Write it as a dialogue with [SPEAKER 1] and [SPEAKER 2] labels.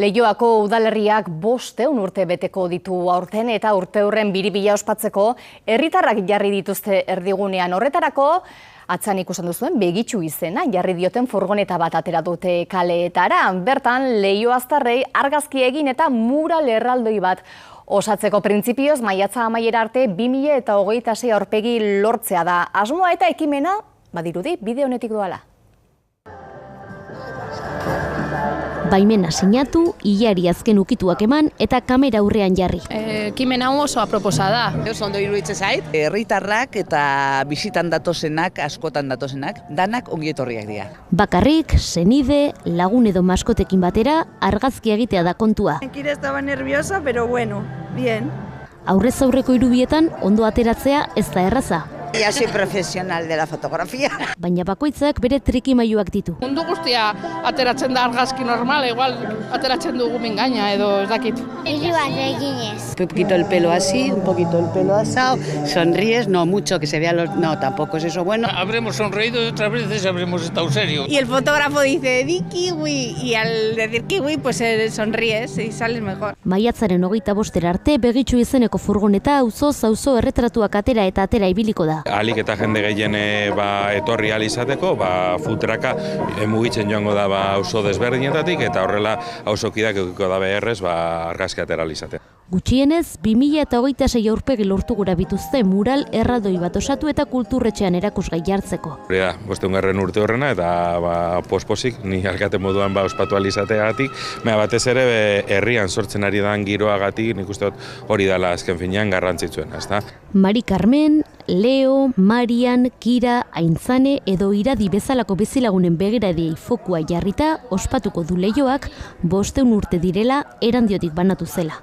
[SPEAKER 1] Leioako udalerriak 500 urte beteko ditu aurten eta urteurren biribila ospatzeko herritarrak jarri dituzte erdigunean. Horretarako, atzan ikusten duzuen begitxu izena jarri dioten furgoneta bat atera dute kaleetara. Bertan, Leio aztarrei argazki egin eta mural erraldoi bat osatzeko printzipioz maiatza amaiera arte 2026 aurpegi lortzea da. Asmoa eta ekimena, badirudi, bide honetik doala.
[SPEAKER 2] Baimena sinatu, hilari azken ukituak eman eta kamera aurrean jarri.
[SPEAKER 3] Ekimen hau oso aproposa da.
[SPEAKER 4] Oso ondo iruditzen zait, herritarrak eta bisitan datozenak, askotan datozenak, danak ongi etorriak dira.
[SPEAKER 2] Bakarrik, senide, lagun edo maskotekin batera, argazki egitea da kontua.
[SPEAKER 5] Kira estaba nerviosa, pero bueno, bien.
[SPEAKER 2] Aurrez aurreko irubietan ondo ateratzea ez da erraza.
[SPEAKER 4] Ya soy profesional de la fotografía.
[SPEAKER 2] Baina bakoitzak bere trikimailuak ditu.
[SPEAKER 3] Mundu guztia ateratzen da argazki normal, igual ateratzen dugu mingaina edo ez dakit.
[SPEAKER 6] Irribarre eginez.
[SPEAKER 7] Un poquito el pelo así, un poquito el pelo asado, sonríes, no mucho que se vea los... No, tampoco es eso bueno.
[SPEAKER 8] Habremos sonreído y otras veces habremos estado serios.
[SPEAKER 5] Y el fotógrafo dice, di kiwi, y al decir kiwi, pues sonríes y sales mejor.
[SPEAKER 2] Maiatzaren 25 arte begitxu izeneko furgoneta auzoz auzo erretratuak atera eta atera ibiliko da.
[SPEAKER 9] Ahalik eta jende gehien etorri ahal izateko, futraka mugitzen joango da auzo desberdinetatik eta horrela auzokidak edukiko da beharrez argazki atera ahal izatea.
[SPEAKER 2] Gutxienez, 2026 aurpegi lortu gura bituzte mural erraldoi bat osatu eta kulturretxean erakusgai jartzeko.
[SPEAKER 9] Hori da, 500 urte horrena eta pospozik, ni alkate moduan ospatu ahal izateagatik, batez ere herrian sortzen ari dan giroagatik, nik uste dut hori dela azken finean garrantzitsuen, ezta?
[SPEAKER 2] Mari Carmen, Leo, Marian, Kira, Aintzane edo Iradi bezalako bizilagunen begiradiei fokua jarrita ospatuko du Leioak 500 urte direla Erandiotik banatu zela.